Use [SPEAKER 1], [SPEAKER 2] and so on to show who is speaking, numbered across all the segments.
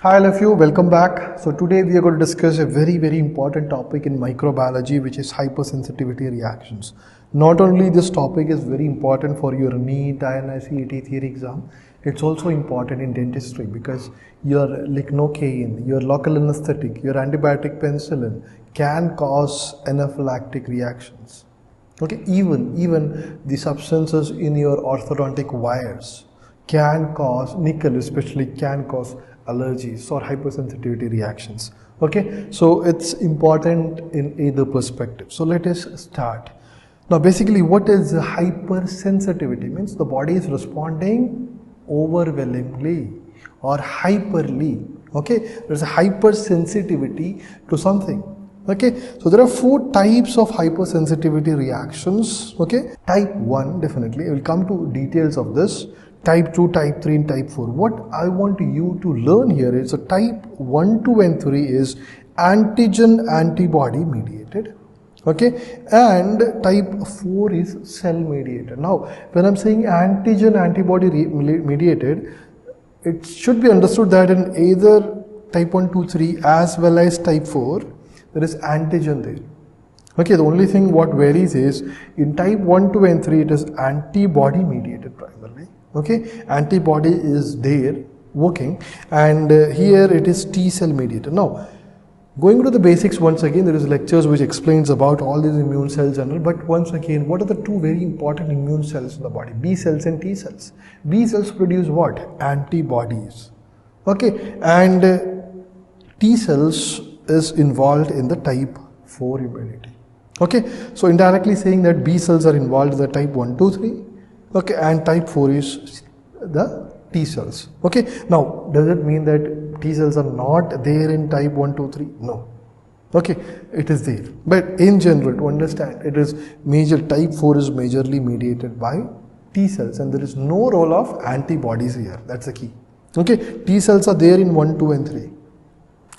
[SPEAKER 1] Hi all of you, welcome back. So today we are going to discuss a very important topic in microbiology, which is hypersensitivity reactions. Not only this topic is very important for your NEET, INI-CET theory exam, it's also important in dentistry because your lignocaine, your local anesthetic, your antibiotic penicillin can cause anaphylactic reactions. Okay, even the substances in your orthodontic wires can cause, nickel especially, can cause allergies or hypersensitivity reactions. Okay, so it's important in either perspective. So let us start. Now basically, what is hypersensitivity? Means the body is responding overwhelmingly or hyperly. Okay, there's a hypersensitivity to something. Okay, so there are 4 types of hypersensitivity reactions. Okay, type 1, definitely I will come to details of this. Type 2, type 3 and type 4. What I want you to learn here is type 1, 2 and 3 is antigen antibody mediated. Okay, and type 4 is cell mediated. Now when I'm saying antigen antibody mediated, it should be understood that in either type 1, 2, 3 as well as type 4 there is antigen there. Okay, the only thing what varies is in type 1, 2 and 3 it is antibody mediated primarily. Okay, antibody is there working, and here it is T cell mediated. Now going to the basics once again, there is lectures which explains about all these immune cells and all, but once again, what are the 2 very important immune cells in the body? B cells and T cells. B cells produce what? Antibodies. Okay, and T cells is involved in the type 4 immunity. Okay, so indirectly saying that B cells are involved in the type 1, 2, 3. Okay, and type 4 is the T cells. Okay, now does it mean that T cells are not there in type 1, 2, 3? No. Okay, it is there. But in general, to understand, it is type 4 is majorly mediated by T cells, and there is no role of antibodies here. That's the key. Okay, T cells are there in 1, 2 and 3.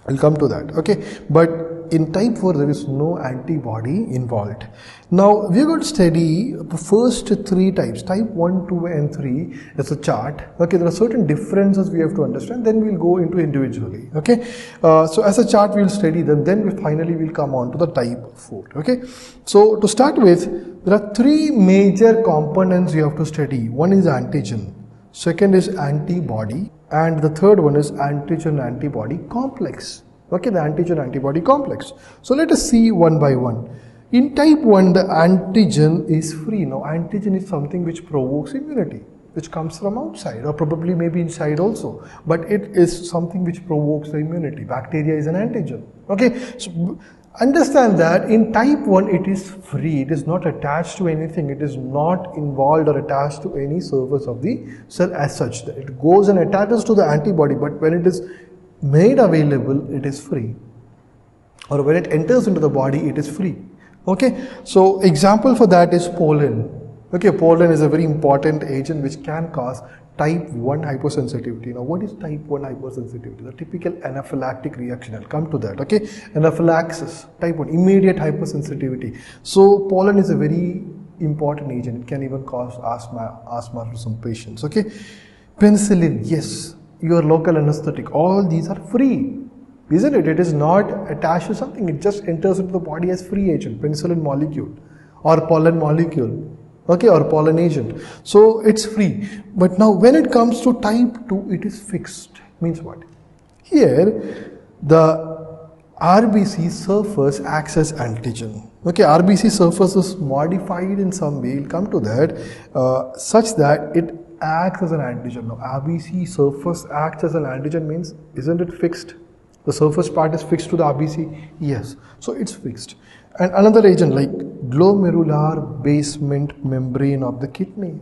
[SPEAKER 1] I'll come to that. Okay, but in type 4 there is no antibody involved. Now we are going to study the first 3 types, type 1, 2 and 3 as a chart. Okay, there are certain differences we have to understand, then we'll go into individually. Okay, so as a chart we'll study them, then finally we'll come on to the type 4. Okay, so to start with, there are 3 major components you have to study. One is antigen, second is antibody, and the third one is antigen antibody complex. Okay, the antigen antibody complex. So let us see one by one. In type 1, the antigen is free. Now antigen is something which provokes immunity, which comes from outside or probably maybe inside also, but it is something which provokes the immunity. Bacteria is an antigen. Okay, so understand that in type 1 it is free, it is not attached to anything, it is not involved or attached to any surface of the cell as such. It goes and attaches to the antibody, but when it is made available, it is free, or when it enters into the body, it is free. Okay, so example for that is pollen. Okay, pollen is a very important agent which can cause type 1 hypersensitivity. Now what is type 1 hypersensitivity? The typical anaphylactic reaction. I'll come to that. Okay, anaphylaxis, type 1, immediate hypersensitivity. So pollen is a very important agent. It can even cause asthma for some patients. Okay, penicillin, yes, your local anesthetic, all these are free, isn't it? It is not attached to something, it just enters into the body as free agent, penicillin molecule or pollen molecule. Okay, or pollen agent. So it's free. But now when it comes to type 2, it is fixed. Means what? Here the RBC surface acts as antigen. Okay, RBC surface is modified in some way, we'll come to that, such that it acts as an antigen. Now RBC surface acts as an antigen means, isn't it fixed? The surface part is fixed to the RBC? Yes, so it's fixed. And another agent like glomerular basement membrane of the kidney,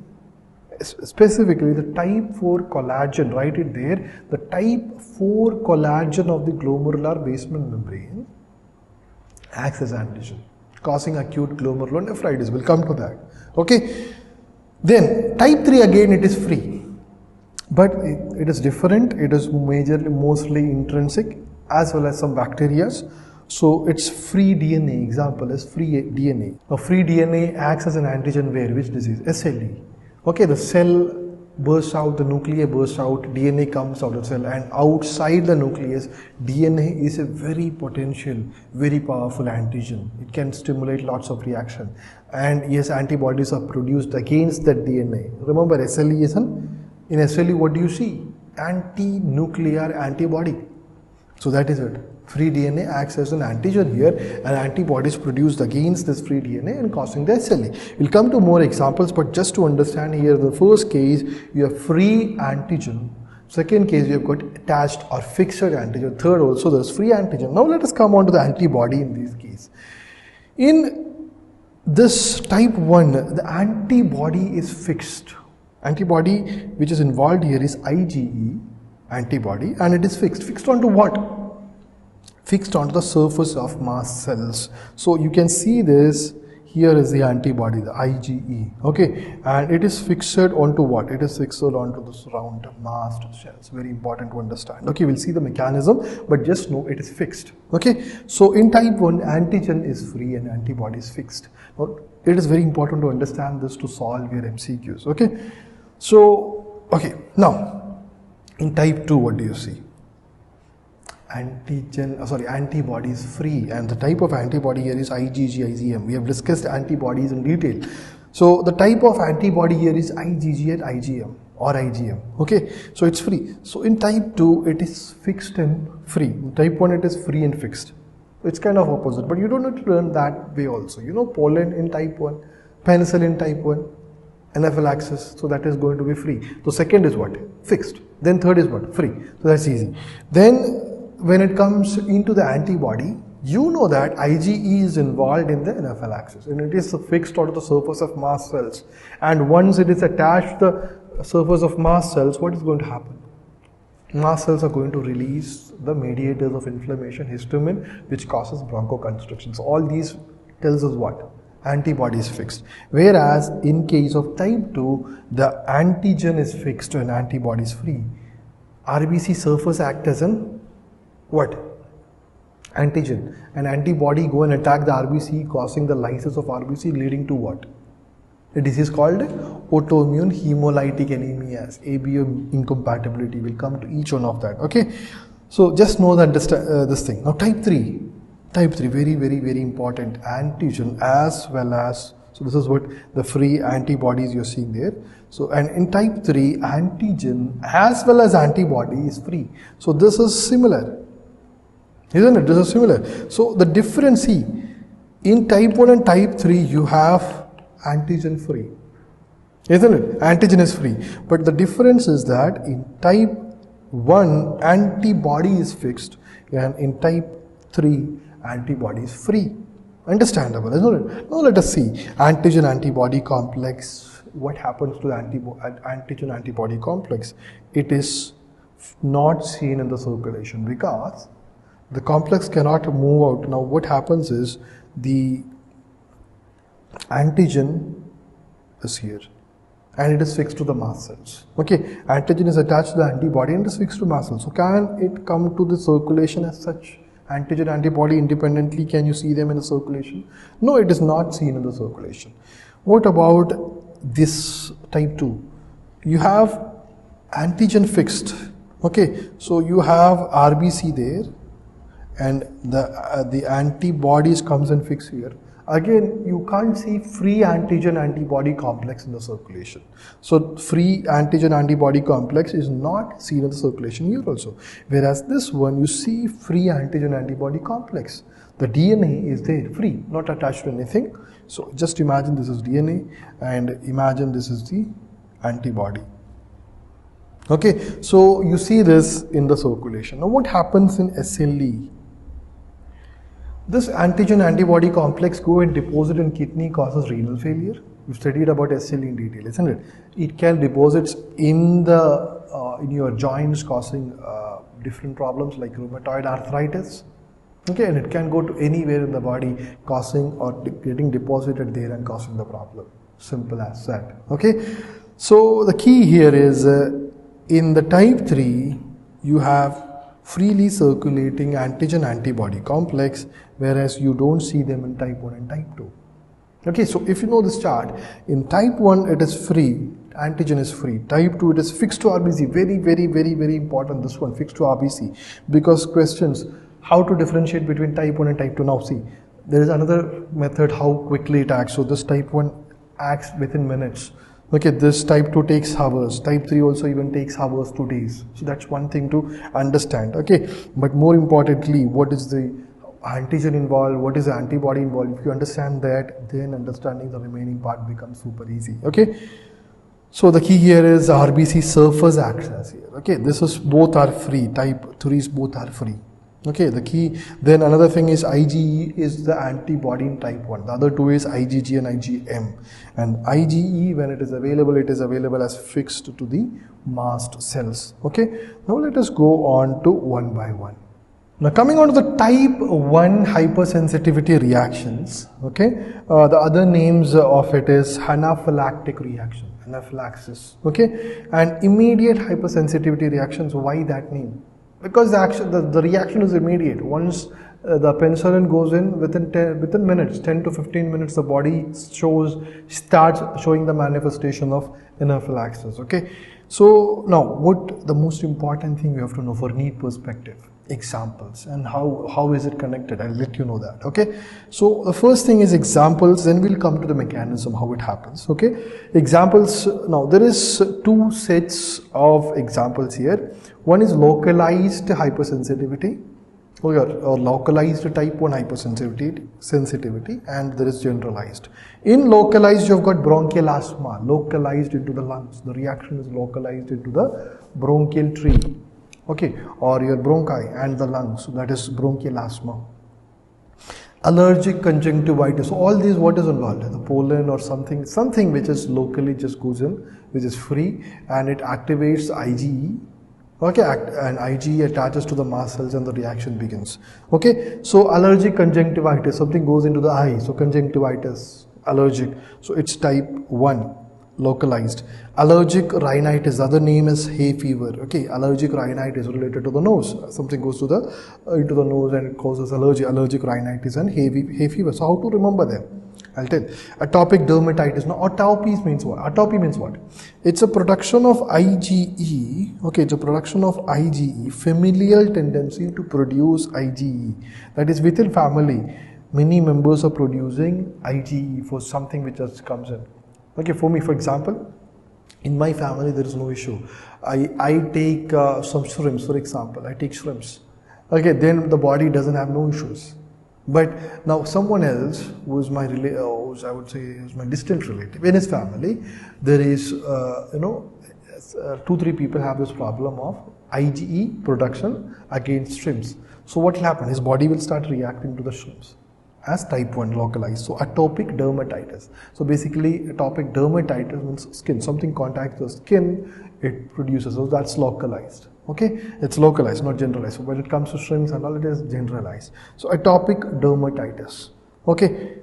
[SPEAKER 1] specifically the type 4 collagen, write it there, the type 4 collagen of the glomerular basement membrane acts as antigen, causing acute glomerulonephritis. We'll come to that. Okay, then type 3 again, it is free, but it is different. It is mostly intrinsic as well as some bacteria. So it's free DNA. Example is free DNA. Now free DNA acts as an antigen where? Which disease? SLE. Okay, the cell bursts out, the nuclei bursts out, DNA comes out of the cell, and outside the nucleus, DNA is a very potential, very powerful antigen. It can stimulate lots of reaction. And yes, antibodies are produced against that DNA. Remember, SLE is in SLE, what do you see? Anti-nuclear antibody. So that is it. Free DNA acts as an antigen here, and antibodies produced against this free DNA and causing the SLE. We'll come to more examples, but just to understand here, the first case, you have free antigen. Second case, you have got attached or fixed antigen. Third, also there's free antigen. Now let us come on to the antibody in this case. In this type 1, the antibody is fixed. Antibody which is involved here is IgE antibody, and it is fixed. Fixed onto what? Fixed onto the surface of mast cells. So you can see this, here is the antibody, the IgE, okay, and it is fixed onto what? It is fixed onto the surround mast cells. Very important to understand. Okay, we'll see the mechanism, but just know it is fixed. Okay, so in type 1, antigen is free and antibody is fixed. Now, it is very important to understand this to solve your MCQs. Okay, so okay, now in type 2, what do you see? Antibody is free, and the type of antibody here is IgG, IgM. We have discussed antibodies in detail. So the type of antibody here is IgG and IgM or IgM. Okay, so it's free. So in type 2, it is fixed and free. In type 1, it is free and fixed. It's kind of opposite, but you don't have to learn that way also. You know, pollen in type 1, penicillin type 1, anaphylaxis, so that is going to be free. So second is what? Fixed. Then third is what? Free. So that's easy. Then when it comes into the antibody, you know that IgE is involved in the anaphylaxis, and it is fixed onto the surface of mast cells. And once it is attached to the surface of mast cells, what is going to happen? Mast cells are going to release the mediators of inflammation, histamine, which causes bronchoconstriction. So all these tells us what? Antibody is fixed. Whereas in case of type 2, the antigen is fixed and antibody is free. RBC surface act as an what? Antigen. An antibody go and attack the RBC, causing the lysis of RBC, leading to what? A disease called autoimmune hemolytic anemias, ABO incompatibility. We'll come to each one of that. Okay, so just know that this thing. Now type 3, very, very, very important. Antigen as well as, so this is what the free antibodies you're seeing there. So, and in type 3, antigen as well as antibody is free. So this is similar, isn't it? This is similar. So the difference, see, in type 1 and type 3, you have antigen free, isn't it? Antigen is free. But the difference is that in type 1, antibody is fixed, and in type 3, antibody is free. Understandable, isn't it? Now let us see antigen antibody complex. What happens to the antigen antibody complex? It is not seen in the circulation because the complex cannot move out. Now what happens is the antigen is here and it is fixed to the mast cells. Okay, antigen is attached to the antibody and it is fixed to mast cells. So can it come to the circulation as such? Antigen antibody independently, can you see them in the circulation? No, it is not seen in the circulation. What about this type 2? You have antigen fixed. Okay, so you have RBC there and the antibodies comes and fix here. Again, you can't see free antigen antibody complex in the circulation. So free antigen antibody complex is not seen in the circulation here also. Whereas this one, you see free antigen antibody complex. The DNA is there, free, not attached to anything. So just imagine this is DNA and imagine this is the antibody. Okay, so you see this in the circulation. Now what happens in SLE? This antigen antibody complex go and deposit in kidney, causes renal failure. We've studied about SLE in detail, isn't it? It can deposit in your joints, causing different problems like rheumatoid arthritis. Okay, and it can go to anywhere in the body, causing or getting deposited there and causing the problem. Simple as that. Okay, so the key here is in the type 3, you have freely circulating antigen antibody complex, whereas you don't see them in type 1 and type 2. Okay, so if you know this chart, in type 1 it is free Antigen is free. Type 2, it is fixed to RBC. Very important, this one, fixed to RBC. Because questions, how to differentiate between type 1 and type 2. Now see, there is another method how quickly it acts. So this type 1 acts within minutes. Okay, this type 2 takes hours. Type 3 also even takes hours to days. So that's one thing to understand. Okay, but more importantly, what is the antigen involved, what is the antibody involved? If you understand that, then understanding the remaining part becomes super easy. Okay, so the key here is RBC surface access here. Okay, this is both are free. Type 3s both are free. Okay, the key. Then another thing is IgE is the antibody in type 1. The other two is IgG and IgM. And IgE, when it is available as fixed to the mast cells. Okay, now let us go on to one by one. Now coming on to the type 1 hypersensitivity reactions. Okay, the other names of it is anaphylactic reaction, anaphylaxis. Okay, and immediate hypersensitivity reactions. Why that name? Because the reaction is immediate. Once the penicillin goes in, within minutes, 10 to 15 minutes, the body starts showing the manifestation of anaphylaxis. Okay, so now what the most important thing you have to know for NEET perspective, examples, and how is it connected. I'll let you know that. Okay, so the first thing is examples, then we'll come to the mechanism how it happens. Okay, examples. Now there is two sets of examples here. One is localized hypersensitivity or localized type 1 hypersensitivity, and there is generalized. In localized, you have got bronchial asthma localized into the lungs. The reaction is localized into the bronchial tree, okay, or your bronchi and the lungs. So that is bronchial asthma. Allergic conjunctivitis. So all these, what is involved? The pollen or something which is locally just goes in, which is free, and it activates IgE. Okay, and IgE attaches to the mast cells and the reaction begins. Okay, so allergic conjunctivitis, something goes into the eye, so conjunctivitis, allergic, so it's type 1, localized. Allergic rhinitis, the other name is hay fever. Okay, allergic rhinitis related to the nose, something goes to into the nose and it causes allergic rhinitis and hay fever. So how to remember them? I'll tell. Atopic dermatitis. Now, atopy means what? Atopy means what? It's a production of IgE. Okay, it's a production of IgE, familial tendency to produce IgE. That is, within family, many members are producing IgE for something which just comes in. Okay, for me, for example, in my family, there is no issue. I take some shrimps, for example. I take shrimps. Okay, then the body doesn't have no issues. But now someone else who is my I would say is my distant relative, in his family, there is 2-3 people have this problem of IgE production against shrimps. So what will happen? His body will start reacting to the shrimps as type 1 localized. So atopic dermatitis. So basically atopic dermatitis means skin, something contacts the skin, it produces. So that's localized. Okay, it's localized, not generalized. So when it comes to shrimps and all, it is generalized. So atopic dermatitis. Okay,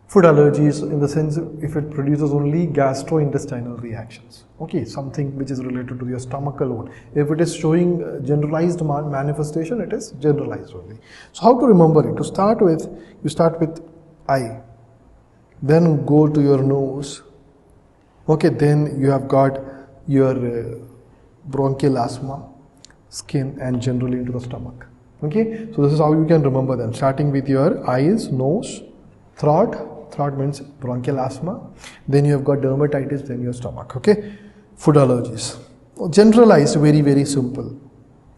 [SPEAKER 1] food allergies, in the sense if it produces only gastrointestinal reactions. Okay, something which is related to your stomach alone. If it is showing generalized manifestation, it is generalized only. So how to remember it? To start with, you start with eye, then go to your nose. Okay, then you have got your bronchial asthma, skin, and generally into the stomach. Okay, so this is how you can remember them, starting with your eyes, nose, throat means bronchial asthma, then you have got dermatitis, then your stomach. Okay, food allergies, generalized, very simple.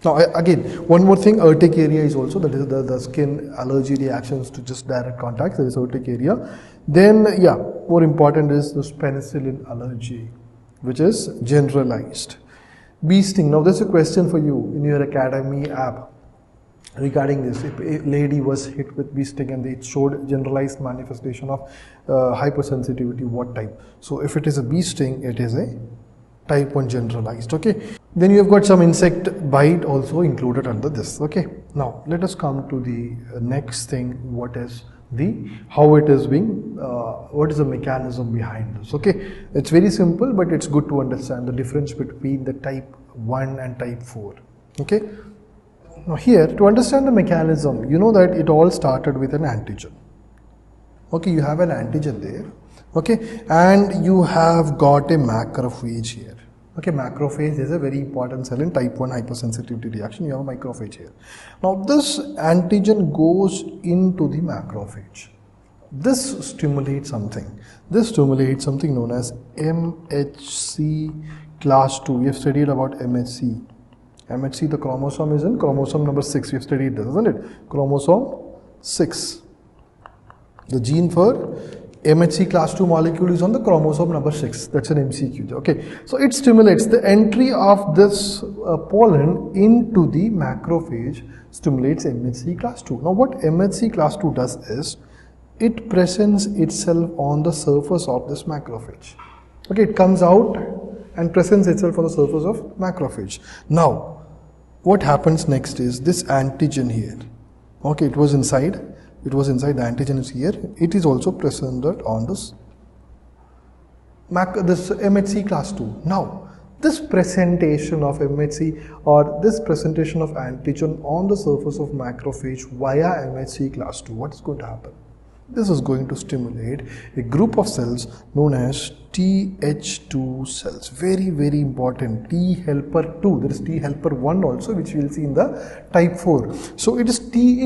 [SPEAKER 1] Now again, one more thing, urticaria is also, that is the skin allergy reactions to just direct contact, there is urticaria. Then yeah, more important is this penicillin allergy, which is generalized. Bee sting. Now there's a question for you in your academy app regarding this. If a lady was hit with bee sting and it showed generalized manifestation of hypersensitivity, what type? So if it is a bee sting, it is a type 1 generalized. Okay, then you have got some insect bite also included under this. Okay, now let us come to the next thing. What is how it is being, what is the mechanism behind this? Okay, it's very simple, but it's good to understand the difference between the type 1 and type 4. Okay, now here, to understand the mechanism, you know that it all started with an antigen. Okay, you have an antigen there. Okay, and you have got a macrophage here. Okay, macrophage is a very important cell in type 1 hypersensitivity reaction. You have a macrophage here. Now this antigen goes into the macrophage. This stimulates something. This stimulates something known as MHC class 2. We have studied about MHC. MHC, the chromosome is in chromosome number 6. We have studied this, isn't it? Chromosome 6. The gene for MHC class 2 molecule is on the chromosome number 6. That's an MCQ. Okay, so it stimulates the entry of this pollen into the macrophage, stimulates MHC class 2. Now what MHC class 2 does is it presents itself on the surface of this macrophage. Okay, it comes out and presents itself on the surface of macrophage. Now what happens next is this antigen here. Okay, it was inside, the antigen is here. It is also presented on this MHC class 2. Now this presentation of MHC or this presentation of antigen on the surface of macrophage via MHC class 2, what is going to happen? This is going to stimulate a group of cells known as Th2 cells. Very, very important. T helper 2. There is T helper 1 also, which we will see in the type 4. So it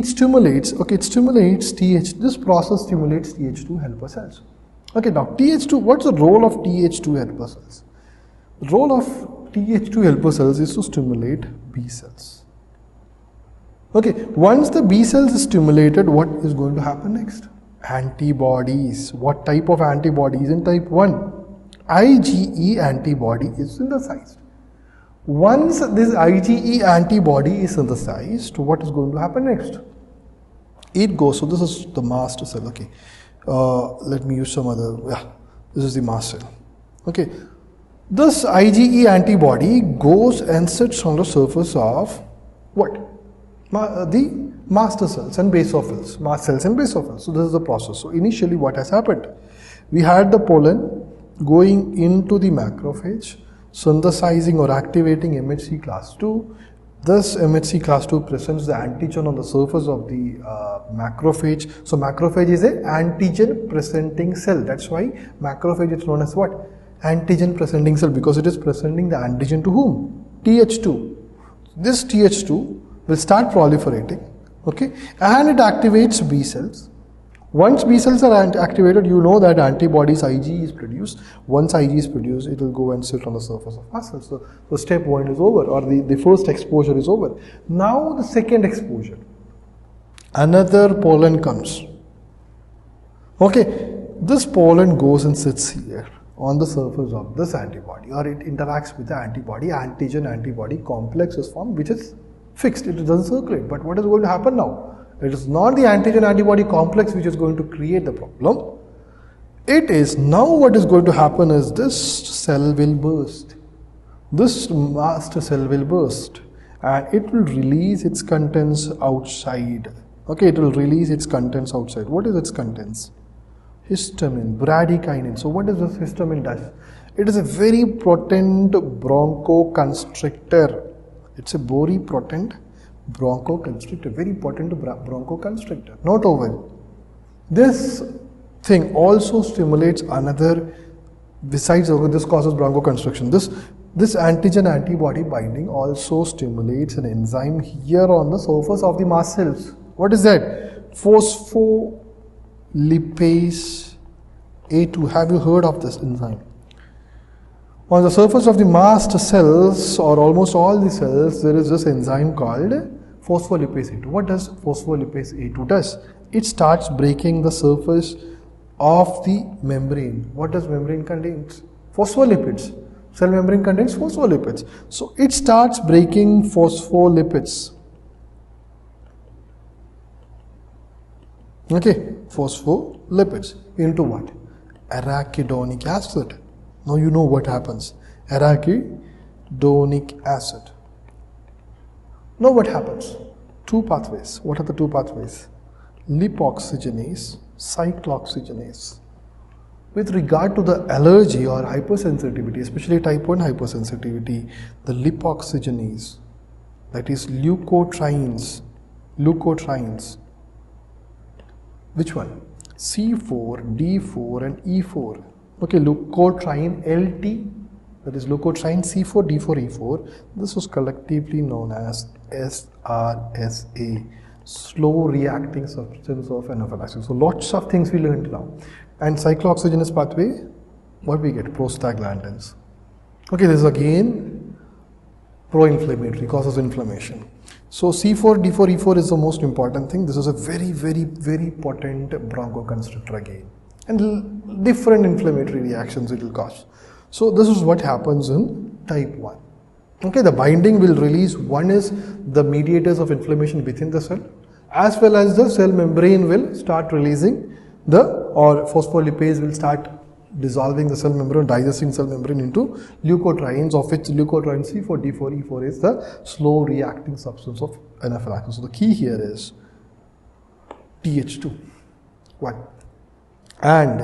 [SPEAKER 1] stimulates Th. This process stimulates Th2 helper cells. Okay, now Th2, what's the role of Th2 helper cells? The role of Th2 helper cells is to stimulate B cells. Okay, once the B cells is stimulated, what is going to happen next? Antibodies. What type of antibodies in type 1? IgE antibody is synthesized. Once this IgE antibody is synthesized, what is going to happen next? It goes, so this is the mast cell. Okay, let me use some other, this is the mast cell. Okay, this IgE antibody goes and sits on the surface of what? The mast cells and basophils, mast cells and basophils. So this is the process. So initially what has happened? We had the pollen going into the macrophage, synthesizing or activating MHC class 2. This MHC class 2 presents the antigen on the surface of the macrophage. So macrophage is an antigen presenting cell. That's why macrophage is known as what? Antigen presenting cell, because it is presenting the antigen to whom? Th2. This Th2 will start proliferating. Okay, and it activates B cells. Once B cells are activated, you know that antibodies IgE is produced. Once IgE is produced, it will go and sit on the surface of mast cells. So step 1 is over, or the first exposure is over. Now the second exposure. Another pollen comes. Okay, this pollen goes and sits here on the surface of this antibody, or it interacts with the antibody. Antigen-antibody complex is formed, which is fixed, it doesn't circulate. But what is going to happen now? It is not the antigen-antibody complex which is going to create the problem. It is now what is going to happen is this cell will burst. This mast cell will burst and it will release its contents outside. Okay, it will release its contents outside. What is its contents? Histamine, bradykinin. So what does this histamine does? It is a very potent bronchoconstrictor. It's a very potent bronchoconstrictor, very potent bronchoconstrictor. Note over, this thing also stimulates another, besides this causes bronchoconstriction, this antigen-antibody binding also stimulates an enzyme here on the surface of the mast cells. What is that? Phospholipase A2. Have you heard of this enzyme? On the surface of the mast cells, or almost all the cells, there is this enzyme called phospholipase A2. What does phospholipase A2 does? It starts breaking the surface of the membrane. What does membrane contains? Phospholipids. Cell membrane contains phospholipids. So it starts breaking phospholipids. Okay, phospholipids into what? Arachidonic acid. Now you know what happens. Arachidonic acid. Now what happens? Two pathways. What are the two pathways? Lipoxygenase, cyclooxygenase. With regard to the allergy or hypersensitivity, especially type 1 hypersensitivity, the lipoxygenase, that is leukotrienes. Which one? C4, D4 and E4. Okay, leukotriene LT, that is leukotriene C4, D4, E4. This was collectively known as SRSA, slow reacting substance of anaphylaxis. So lots of things we learned now. And cyclooxygenase pathway, what we get? Prostaglandins. Okay, this is again pro-inflammatory, causes inflammation. So C4, D4, E4 is the most important thing. This is a very potent bronchoconstrictor again. And different inflammatory reactions it will cause. So this is what happens in type 1. Okay, the binding will release, one is the mediators of inflammation within the cell, as well as the cell membrane will start releasing or phospholipase will start dissolving the cell membrane, digesting cell membrane into leukotrienes, of which leukotriene C4, D4, E4 is the slow reacting substance of anaphylaxis. So the key here is Th2, one, and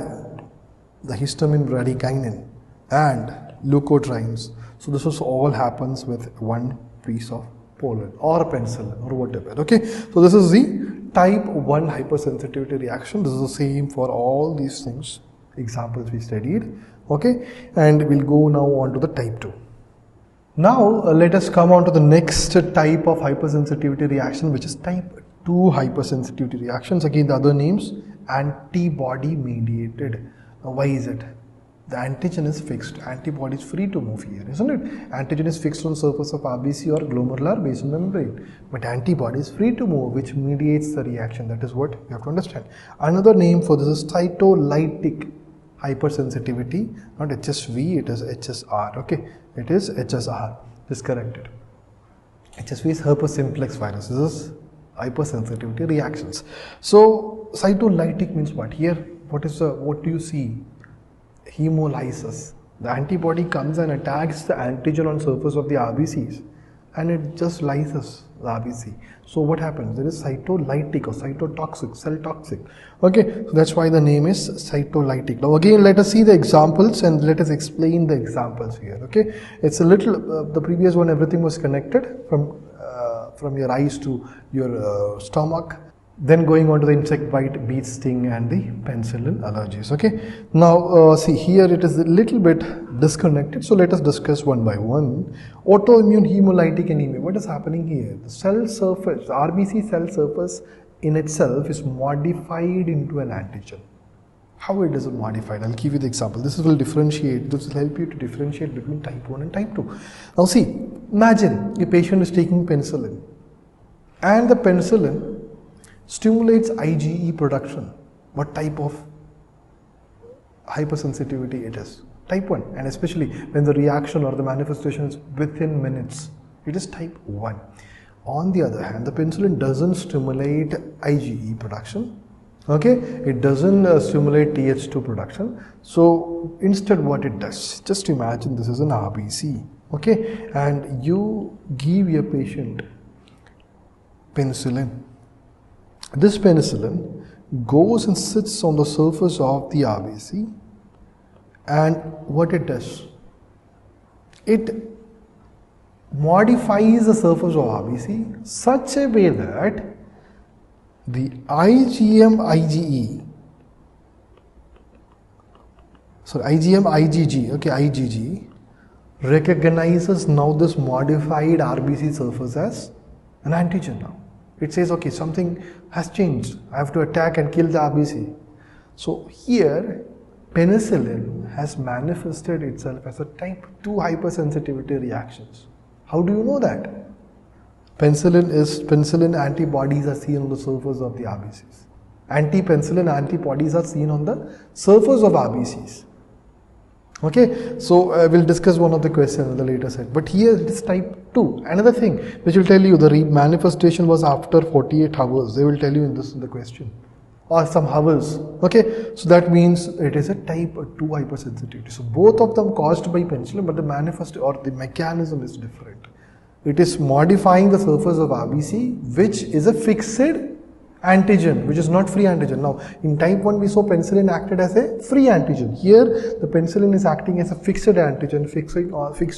[SPEAKER 1] the histamine bradykinin and leukotrienes. So this is all happens with one piece of pollen or penicillin or whatever. Okay, so this is the type 1 hypersensitivity reaction. This is the same for all these things, examples we studied. Okay, and we'll go now on to the type 2. Now let us come on to the next type of hypersensitivity reaction, which is type 2 hypersensitivity reactions. Again, the other names, antibody mediated. Now why is it? The antigen is fixed, antibody is free to move here, isn't it? Antigen is fixed on surface of RBC or glomerular basal membrane, but antibody is free to move, which mediates the reaction. That is what you have to understand. Another name for this is cytolytic hypersensitivity, not HSV, it is HSR. Okay, it is HSR. This is corrected. HSV is herpes simplex virus. This is hypersensitivity reactions. So cytolytic means what? Here, what do you see? Hemolysis. The antibody comes and attacks the antigen on surface of the RBCs and it just lyses the RBC. So what happens? There is cytolytic or cytotoxic, cell toxic. Okay, so that's why the name is cytolytic. Now again, let us see the examples and let us explain the examples here. Okay, it's a little, the previous one everything was connected from your eyes to your stomach. Then going on to the insect bite, bee sting and the penicillin allergies. Okay, now see here it is a little bit disconnected, so let us discuss one by one. Autoimmune hemolytic anemia, what is happening here? The cell surface, the RBC cell surface in itself is modified into an antigen. How it is modified? I'll give you the example. This will differentiate, this will help you to differentiate between type 1 and type 2. Now see, imagine a patient is taking penicillin and the penicillin stimulates IgE production. What type of hypersensitivity it is? Type 1, and especially when the reaction or the manifestation is within minutes, it is type 1. On the other hand, the penicillin doesn't stimulate IgE production. Okay, it doesn't stimulate Th2 production. So instead what it does, just imagine this is an RBC. Okay, and you give your patient penicillin. This penicillin goes and sits on the surface of the RBC, and what it does, it modifies the surface of RBC such a way that the IgG, IgG recognizes now this modified RBC surface as an antigen now. It says, okay, something has changed. I have to attack and kill the RBC. So here, penicillin has manifested itself as a type 2 hypersensitivity reactions. How do you know that? Penicillin antibodies are seen on the surface of the RBCs. Anti-penicillin antibodies are seen on the surface of RBCs. Okay, so we'll discuss one of the questions in the later set. But here it is type 2. Another thing which will tell you the manifestation was after 48 hours. They will tell you in the question. Or some hours. Okay, so that means it is a type 2 hypersensitivity. So both of them caused by penicillin, but the the mechanism is different. It is modifying the surface of RBC, which is a fixed antigen, which is not free antigen. Now, in type 1, we saw penicillin acted as a free antigen. Here, the penicillin is acting as a fixed antigen, fixed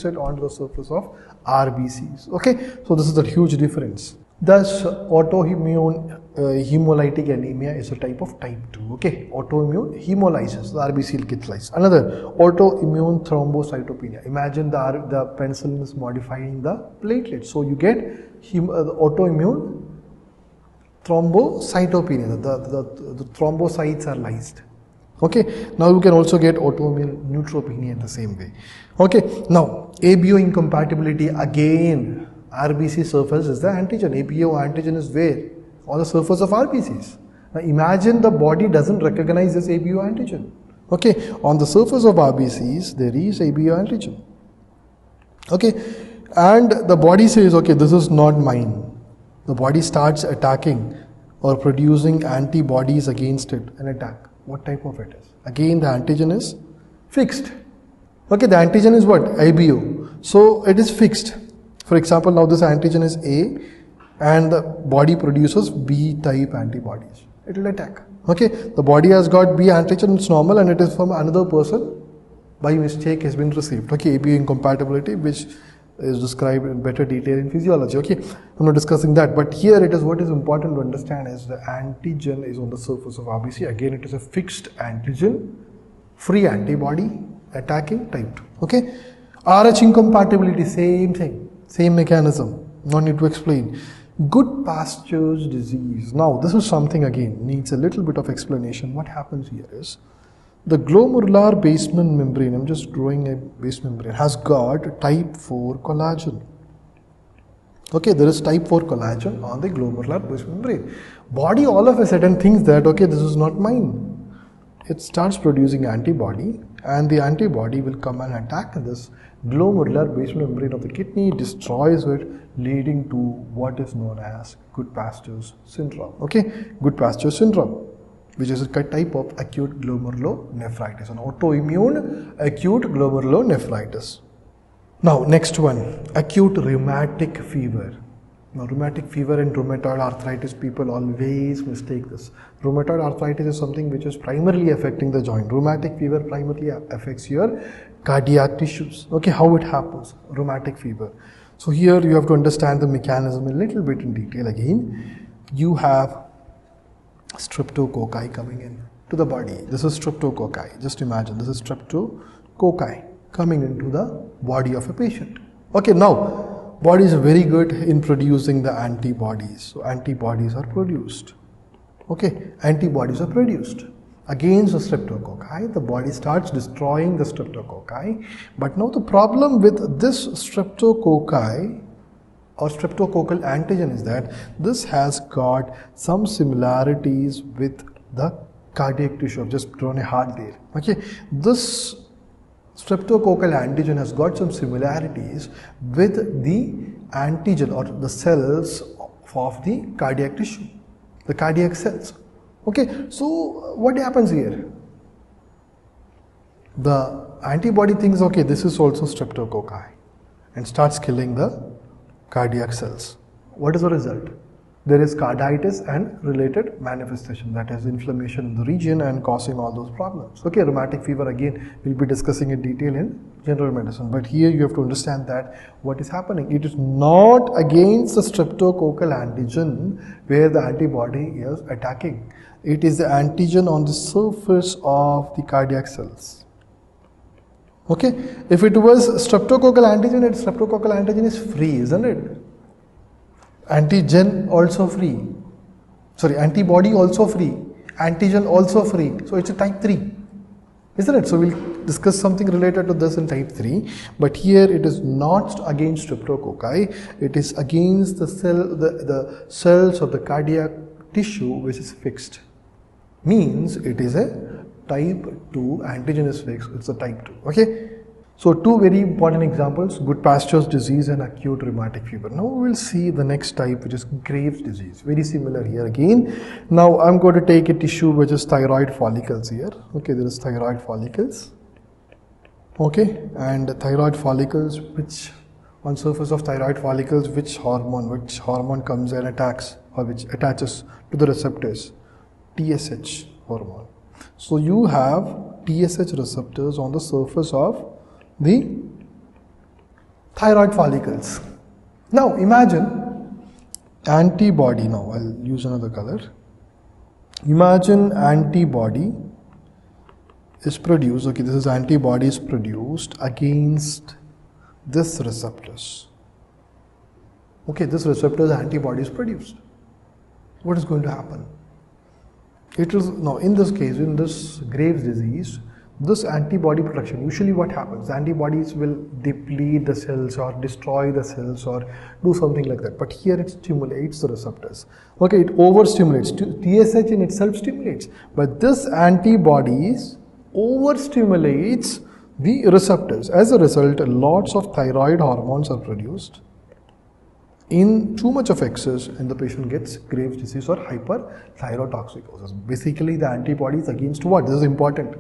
[SPEAKER 1] onto the surface of RBCs. Okay, so this is a huge difference. Thus, autoimmune hemolytic anemia is a type of type 2. Okay, autoimmune hemolysis, the RBC will get lysis. Another, autoimmune thrombocytopenia. Imagine the penicillin is modifying the platelets, so you get the autoimmune thrombocytopenia. The thrombocytes are lysed. Okay, now you can also get autoimmune neutropenia in the same way. Okay, now ABO incompatibility, again RBC surface is the antigen. ABO antigen is where? On the surface of RBCs. Now imagine the body doesn't recognize this ABO antigen. Okay, on the surface of RBCs there is ABO antigen. Okay, and the body says, okay, this is not mine. The body starts attacking or producing antibodies against it, an attack. What type of it is? Again, the antigen is fixed. Okay, the antigen is what? ABO. So it is fixed. For example, now this antigen is A and the body produces B type antibodies. It will attack. Okay, the body has got B antigen, it's normal, and it is from another person by mistake has been received. Okay, ABO incompatibility, which is described in better detail in physiology. Okay, I'm not discussing that, but here it is what is important to understand is the antigen is on the surface of RBC. Again, it is a fixed antigen, free antibody attacking type 2. Okay, RH incompatibility, same thing, same mechanism, no need to explain. Goodpasture's disease. Now this is something again needs a little bit of explanation. What happens here is the glomerular basement membrane, I'm just drawing a base membrane, has got type 4 collagen. Okay, there is type 4 collagen on the glomerular basement membrane. Body all of a sudden thinks that, okay, this is not mine. It starts producing antibody, and the antibody will come and attack this glomerular basement membrane of the kidney, destroys it, leading to what is known as Goodpasture's syndrome. Okay, Goodpasture's syndrome, which is a type of acute glomerulonephritis, an autoimmune acute glomerulonephritis. Now, next one, acute rheumatic fever. Now, rheumatic fever and rheumatoid arthritis, people always mistake this. Rheumatoid arthritis is something which is primarily affecting the joint. Rheumatic fever primarily affects your cardiac tissues. Okay, how it happens? Rheumatic fever. So here you have to understand the mechanism a little bit in detail. Again, you have streptococci coming in to the body. This is streptococci. Just imagine this is streptococci coming into the body of a patient. Okay, now body is very good in producing the antibodies. So antibodies are produced. Okay, antibodies are produced against the streptococci. The body starts destroying the streptococci. But now the problem with this streptococci or streptococcal antigen is that this has got some similarities with the cardiac tissue. I've just drawn a heart there. Okay, this streptococcal antigen has got some similarities with the antigen or the cells of the cardiac tissue, the cardiac cells. Okay, so what happens here? The antibody thinks, okay, this is also streptococci, and starts killing the cardiac cells. What is the result? There is carditis and related manifestation, that is inflammation in the region and causing all those problems. Okay, rheumatic fever again we'll be discussing in detail in general medicine, but here you have to understand that what is happening, it is not against the streptococcal antigen where the antibody is attacking. It is the antigen on the surface of the cardiac cells. Okay, if it was streptococcal antigen is free, isn't it? Antigen also free, sorry, antibody also free, antigen also free, so it's a type 3, isn't it? So we'll discuss something related to this in type 3, but here it is not against streptococci, it is against the cells of the cardiac tissue which is fixed, means it is a type 2, antigen is fixed, it's a type 2, okay? So two very important examples, Goodpasture's disease and acute rheumatic fever. Now we will see the next type, which is Graves' disease. Very similar here again. Now I'm going to take a tissue which is thyroid follicles here. Okay, there is thyroid follicles. Okay, and thyroid follicles, which on surface of thyroid follicles, which hormone comes and attacks or which attaches to the receptors? TSH hormone. So you have TSH receptors on the surface of the thyroid follicles. Now imagine antibody, now I'll use another color. Imagine antibody is produced, okay, this is antibody is produced against this receptors. Okay, this receptor's antibody is produced. What is going to happen? It is, now in this case, in this Graves disease, this antibody production, usually what happens, antibodies will deplete the cells or destroy the cells or do something like that, but here it stimulates the receptors. Okay, it overstimulates. TSH in itself stimulates, but this antibodies overstimulates the receptors. As a result, lots of thyroid hormones are produced. In too much of excess, and the patient gets Graves disease or hyperthyrotoxicosis. Basically, the antibodies against what? This is important.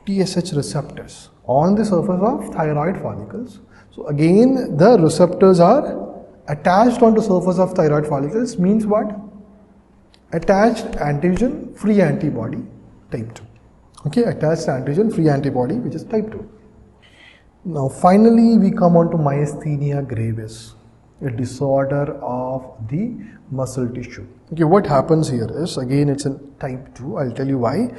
[SPEAKER 1] TSH receptors on the surface of thyroid follicles. So again, the receptors are attached on the surface of thyroid follicles, means what? Attached antigen free antibody type 2. Okay, attached antigen free antibody, which is type 2. Now finally we come on to Myasthenia Gravis, a disorder of the muscle tissue. Okay, what happens here is, again it's a type 2, I'll tell you why.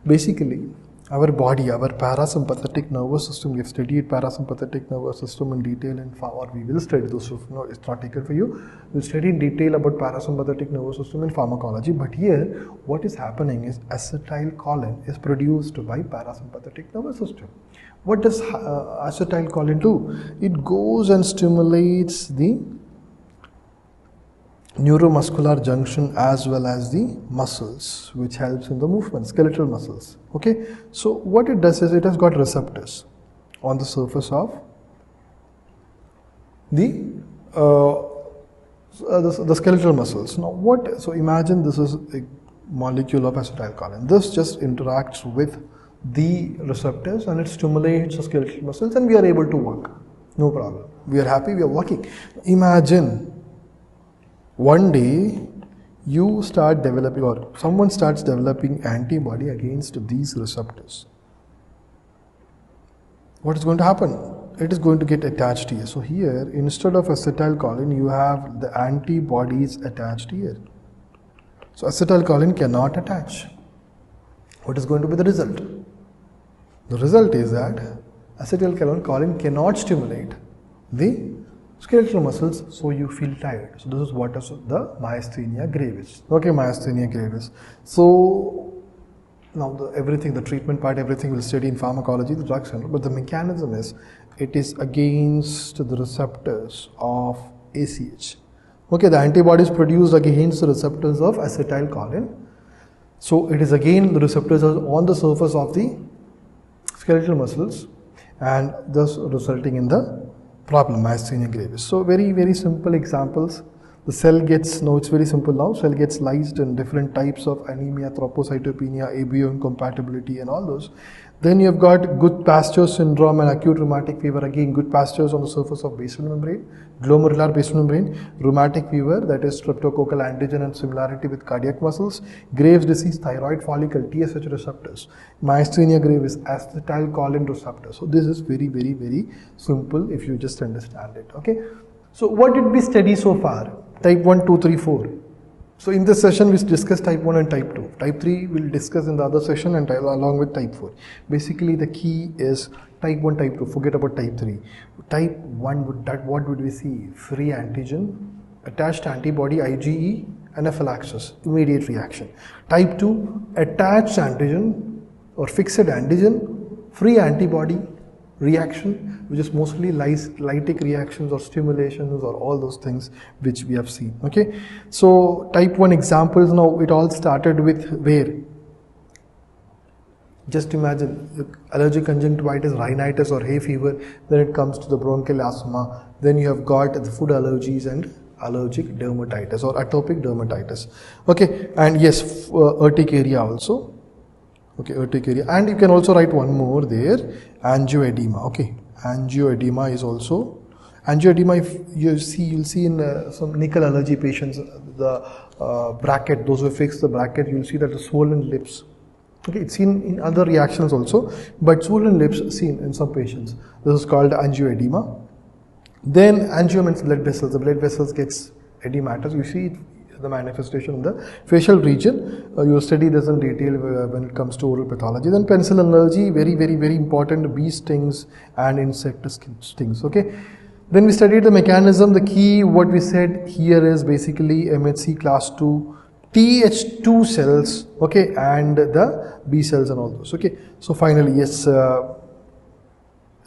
[SPEAKER 1] Basically, our body, our parasympathetic nervous system, we have studied parasympathetic nervous system in detail or we will study those, no, it's not taken for you. We'll study in detail about parasympathetic nervous system in pharmacology, but here what is happening is acetylcholine is produced by parasympathetic nervous system. What does acetylcholine do? It goes and stimulates the neuromuscular junction as well as the muscles, which helps in the movement, skeletal muscles. Okay, so what it does is it has got receptors on the surface of the skeletal muscles. Now what, so imagine this is a molecule of acetylcholine. This just interacts with the receptors and it stimulates the skeletal muscles and we are able to work. No problem. We are happy, we are working. Imagine one day you start developing or someone starts developing antibody against these receptors. What is going to happen? It is going to get attached here. So here, instead of acetylcholine, you have the antibodies attached here. So acetylcholine cannot attach. What is going to be the result? The result is that acetylcholine cannot stimulate the skeletal muscles, so you feel tired. So this is what is the Myasthenia Gravis. Okay, Myasthenia Gravis. So now the treatment part, everything will study in pharmacology, the drugs, but the mechanism is, it is against the receptors of ACH. Okay, the antibodies produced against the receptors of acetylcholine. So it is again the receptors are on the surface of the skeletal muscles and thus resulting in the problem, Myasthenia Gravis. So very, very simple examples. The cell gets, no, it's very simple now, cell gets sliced in different types of anemia, thrombocytopenia, ABO incompatibility and all those. Then you've got Good-Pasteur syndrome and acute rheumatic fever, again Good-Pasteur's on the surface of basal membrane, glomerular basal membrane, rheumatic fever, that is streptococcal antigen and similarity with cardiac muscles, Graves disease, thyroid follicle, TSH receptors, Myasthenia Gravis, acetylcholine receptors. So this is very, very, very simple if you just understand it. Okay. So what did we study so far? Type 1, 2, 3, 4. So in this session we discussed type 1 and type 2. Type 3 we'll discuss in the other session and along with type 4. Basically the key is type 1, type 2, forget about type 3. Type 1, what would we see? Free antigen, attached antibody, IgE, anaphylaxis, immediate reaction. Type 2, attached antigen or fixed antigen, free antibody, reaction, which is mostly lytic reactions or stimulations or all those things which we have seen. Okay, so type 1 examples. Now it all started with where? Just imagine allergic conjunctivitis, rhinitis or hay fever, then it comes to the bronchial asthma, then you have got the food allergies and allergic dermatitis or atopic dermatitis. Okay, and yes, urticaria also. Okay, urticaria, and you can also write one more there, angioedema. Okay, angioedema is also, angioedema, if you'll see in some nickel allergy patients, the bracket, those who fix the bracket, you'll see that the swollen lips. Okay, it's seen in other reactions also, but swollen lips seen in some patients. This is called angioedema. Then angio means blood vessels. The blood vessels gets edematous. You see the manifestation in the facial region. Your study does in detail when it comes to oral pathology. Then pencil allergy, very important, bee stings and insect stings. Okay. Then we studied the mechanism. The key, what we said here is basically MHC class 2, Th2 cells, okay, and the B cells and all those. Okay. So finally, yes.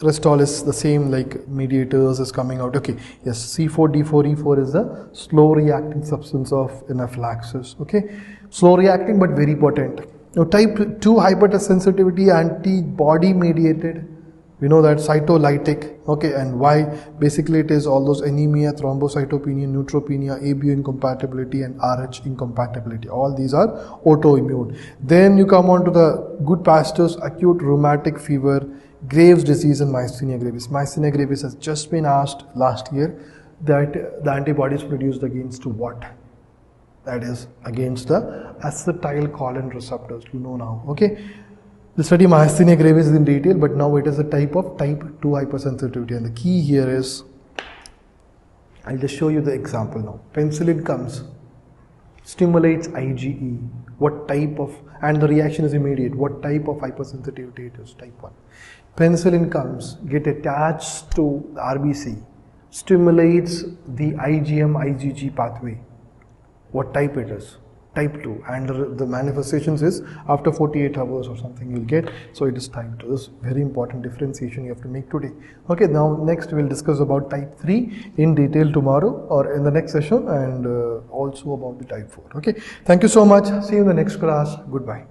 [SPEAKER 1] Rest all is the same, like mediators is coming out. Okay, yes, C4D4E4 is the slow reacting substance of anaphylaxis. Okay, slow reacting but very potent. Now, type 2 hypersensitivity, antibody mediated. We know that cytolytic. Okay, and why? Basically, it is all those anemia, thrombocytopenia, neutropenia, ABO incompatibility, and RH incompatibility. All these are autoimmune. Then you come on to the good pastors, acute rheumatic fever, Graves' disease and Myasthenia Gravis. Myasthenia Gravis has just been asked last year that the antibodies produced against what? That is against the acetylcholine receptors. You know now. Okay. The study Myasthenia Gravis is in detail, but now it is a type of type 2 hypersensitivity. And the key here is, I'll just show you the example now. Penicillin comes, stimulates IgE. What type of, and the reaction is immediate. What type of hypersensitivity it is? Type 1. Penicillin comes, get attached to the RBC, stimulates the IgM-IgG pathway. What type it is? Type 2. And the manifestations is after 48 hours or something you'll get. So it is type 2. This is very important differentiation you have to make today. Okay, now next we'll discuss about type 3 in detail tomorrow or in the next session, and also about the type 4. Okay, thank you so much. See you in the next class. Goodbye.